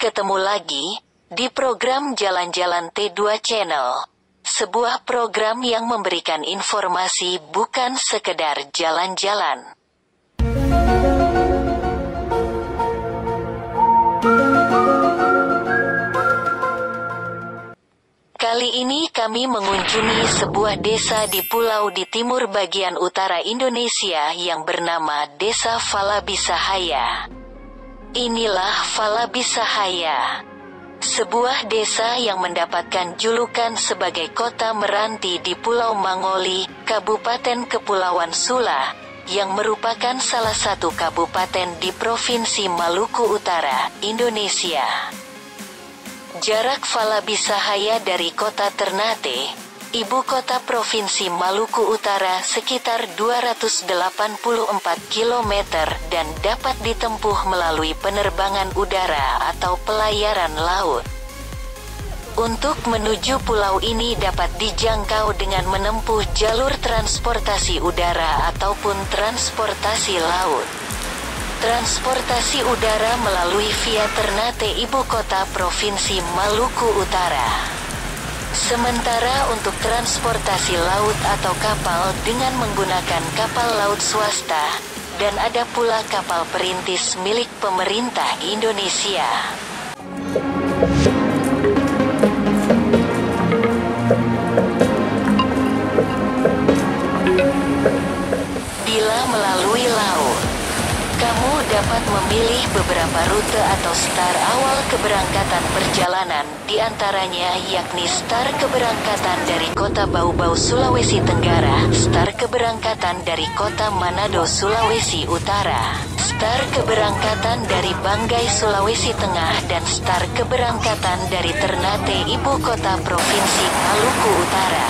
ketemu lagi di program Jalan-Jalan T2 Channel. Sebuah program yang memberikan informasi bukan sekedar jalan-jalan. Kali ini kami mengunjungi sebuah desa di pulau di timur bagian utara Indonesia yang bernama Desa Falabisahaya. Inilah Falabisahaya, sebuah desa yang mendapatkan julukan sebagai kota meranti di Pulau Mangoli, Kabupaten Kepulauan Sula, yang merupakan salah satu kabupaten di Provinsi Maluku Utara, Indonesia. Jarak Falabisahaya dari kota Ternate, ibu kota Provinsi Maluku Utara, sekitar 284 km dan dapat ditempuh melalui penerbangan udara atau pelayaran laut. Untuk menuju pulau ini dapat dijangkau dengan menempuh jalur transportasi udara ataupun transportasi laut. Transportasi udara melalui via Ternate, ibu kota Provinsi Maluku Utara. Sementara untuk transportasi laut atau kapal dengan menggunakan kapal laut swasta, dan ada pula kapal perintis milik pemerintah Indonesia. Bila melalui laut, kamu dapat memilih beberapa rute atau start awal keberangkatan perjalanan, diantaranya yakni start keberangkatan dari kota Bau-Bau, Sulawesi Tenggara, start keberangkatan dari kota Manado, Sulawesi Utara, start keberangkatan dari Banggai, Sulawesi Tengah, dan start keberangkatan dari Ternate, ibu kota Provinsi Maluku Utara.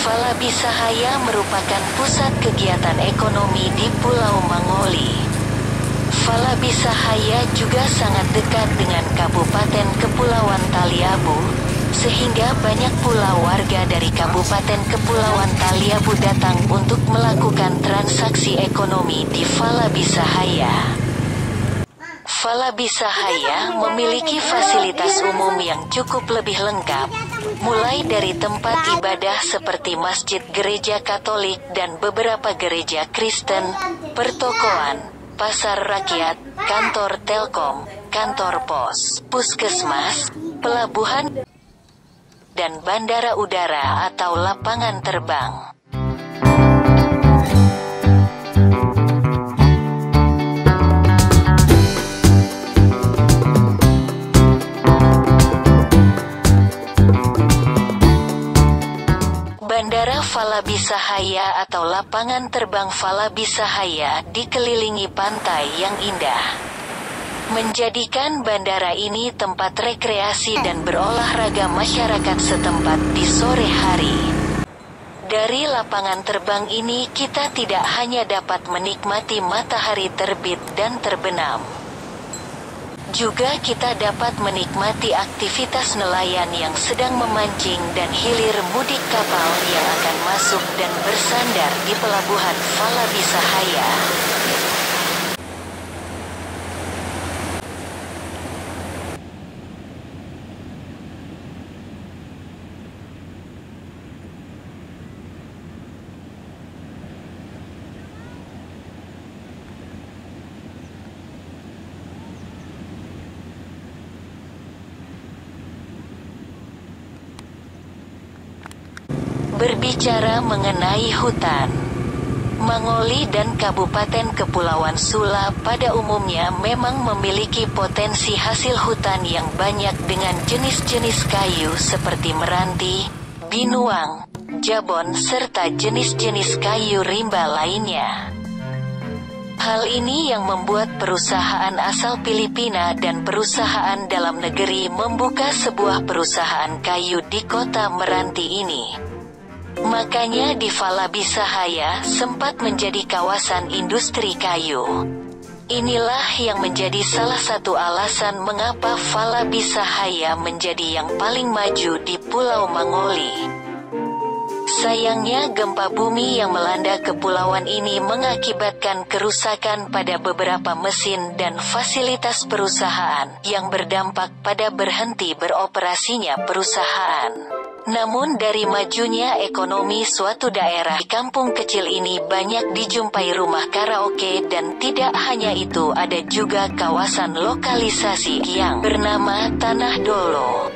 Falabisahaya merupakan pusat kegiatan ekonomi di Pulau Mangoli. Falabisahaya juga sangat dekat dengan Kabupaten Kepulauan Taliabu, sehingga banyak pula warga dari Kabupaten Kepulauan Taliabu datang untuk melakukan transaksi ekonomi di Falabisahaya. Falabisahaya memiliki fasilitas umum yang cukup lebih lengkap, mulai dari tempat ibadah seperti masjid gereja Katolik dan beberapa gereja Kristen, pertokoan, pasar rakyat, kantor Telkom, kantor pos, puskesmas, pelabuhan, dan bandara udara atau lapangan terbang. Bandara Falabisahaya atau lapangan terbang Falabisahaya dikelilingi pantai yang indah, menjadikan bandara ini tempat rekreasi dan berolahraga masyarakat setempat di sore hari. Dari lapangan terbang ini kita tidak hanya dapat menikmati matahari terbit dan terbenam, juga kita dapat menikmati aktivitas nelayan yang sedang memancing dan hilir mudik kapal yang akan masuk dan bersandar di pelabuhan Falabisahaya. Berbicara mengenai hutan, Mangoli dan Kabupaten Kepulauan Sula pada umumnya memang memiliki potensi hasil hutan yang banyak dengan jenis-jenis kayu seperti meranti, binuang, jabon serta jenis-jenis kayu rimba lainnya. Hal ini yang membuat perusahaan asal Filipina dan perusahaan dalam negeri membuka sebuah perusahaan kayu di kota Meranti ini. Makanya di Falabisahaya sempat menjadi kawasan industri kayu. Inilah yang menjadi salah satu alasan mengapa Falabisahaya menjadi yang paling maju di Pulau Mangoli. Sayangnya gempa bumi yang melanda kepulauan ini mengakibatkan kerusakan pada beberapa mesin dan fasilitas perusahaan yang berdampak pada berhenti beroperasinya perusahaan. Namun dari majunya ekonomi suatu daerah, di kampung kecil ini banyak dijumpai rumah karaoke dan tidak hanya itu, ada juga kawasan lokalisasi yang bernama Tanah Dolo.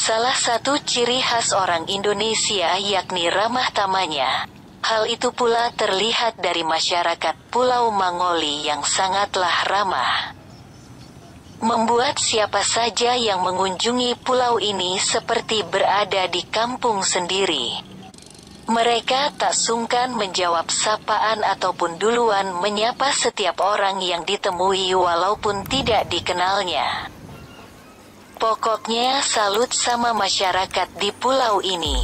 Salah satu ciri khas orang Indonesia yakni ramah tamahnya. Hal itu pula terlihat dari masyarakat Pulau Mangoli yang sangatlah ramah. Membuat siapa saja yang mengunjungi pulau ini seperti berada di kampung sendiri. Mereka tak sungkan menjawab sapaan ataupun duluan menyapa setiap orang yang ditemui walaupun tidak dikenalnya. Pokoknya salut sama masyarakat di pulau ini.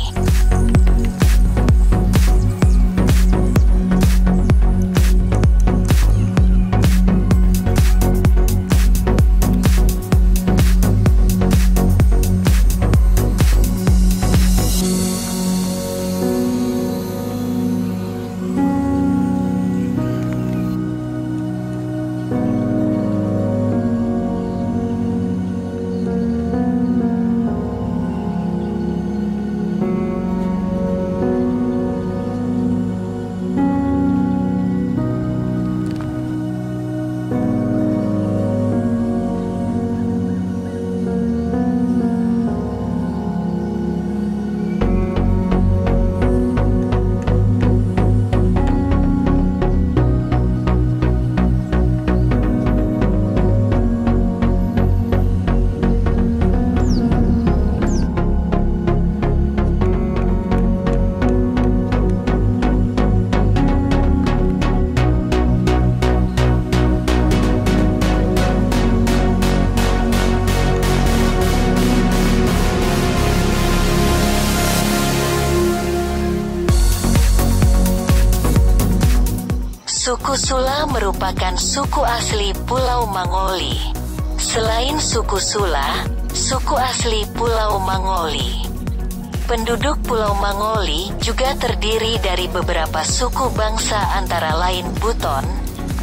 Suku Sula merupakan suku asli Pulau Mangoli. Selain suku Sula, suku asli Pulau Mangoli. Penduduk Pulau Mangoli juga terdiri dari beberapa suku bangsa antara lain Buton,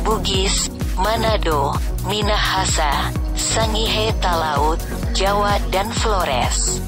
Bugis, Manado, Minahasa, Sangihe Talaut, Jawa dan Flores.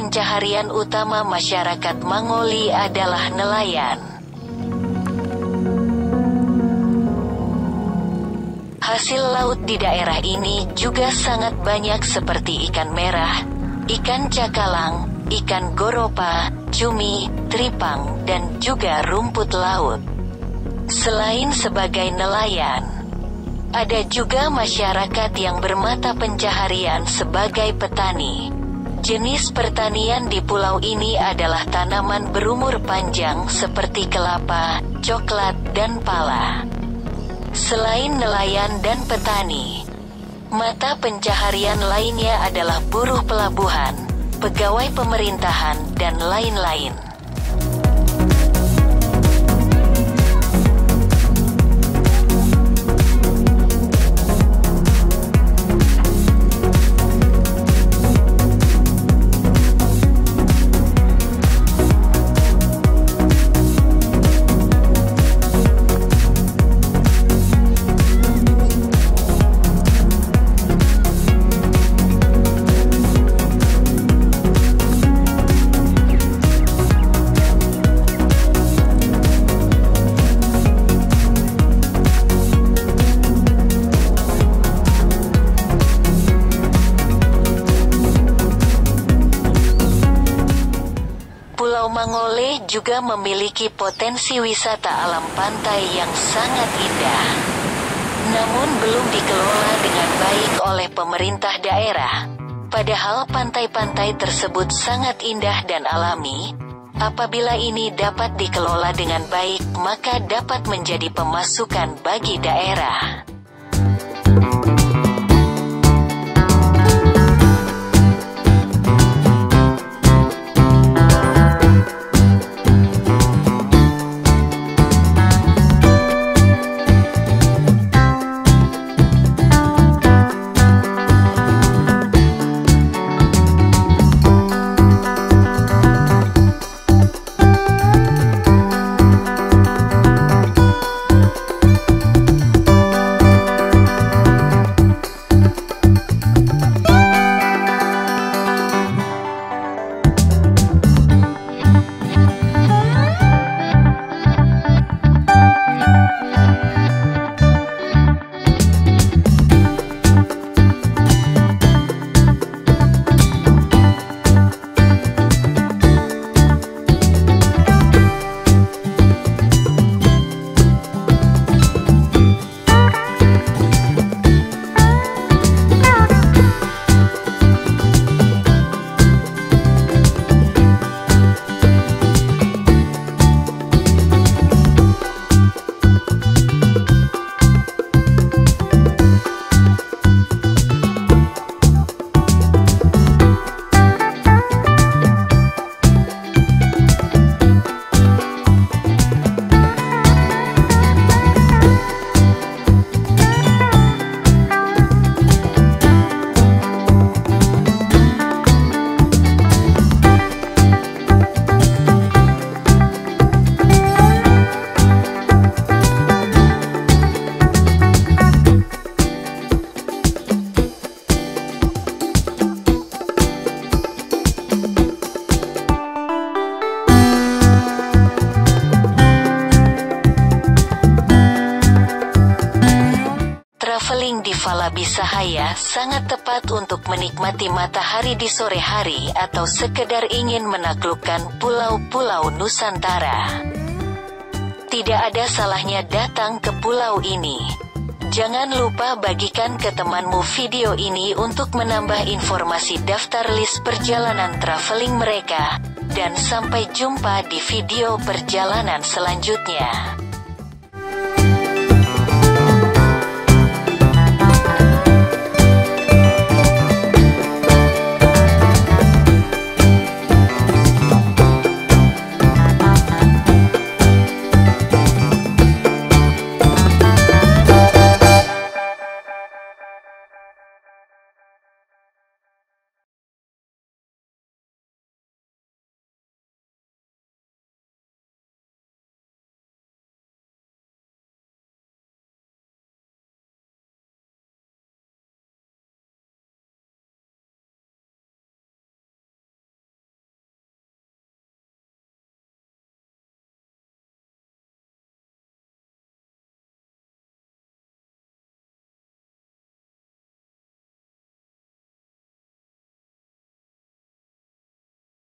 pencaharian utama masyarakat Mangoli adalah nelayan. Hasil laut di daerah ini juga sangat banyak seperti ikan merah, ikan cakalang, ikan goropa, cumi, tripang, dan juga rumput laut. Selain sebagai nelayan, ada juga masyarakat yang bermata pencaharian sebagai petani. Jenis pertanian di pulau ini adalah tanaman berumur panjang seperti kelapa, coklat, dan pala. Selain nelayan dan petani, mata pencaharian lainnya adalah buruh pelabuhan, pegawai pemerintahan, dan lain-lain. Pulau Mangole juga memiliki potensi wisata alam pantai yang sangat indah. Namun belum dikelola dengan baik oleh pemerintah daerah. Padahal pantai-pantai tersebut sangat indah dan alami. Apabila ini dapat dikelola dengan baik, maka dapat menjadi pemasukan bagi daerah. Traveling di Falabisahaya sangat tepat untuk menikmati matahari di sore hari atau sekedar ingin menaklukkan pulau-pulau Nusantara. Tidak ada salahnya datang ke pulau ini. Jangan lupa bagikan ke temanmu video ini untuk menambah informasi daftar list perjalanan traveling mereka. Dan sampai jumpa di video perjalanan selanjutnya.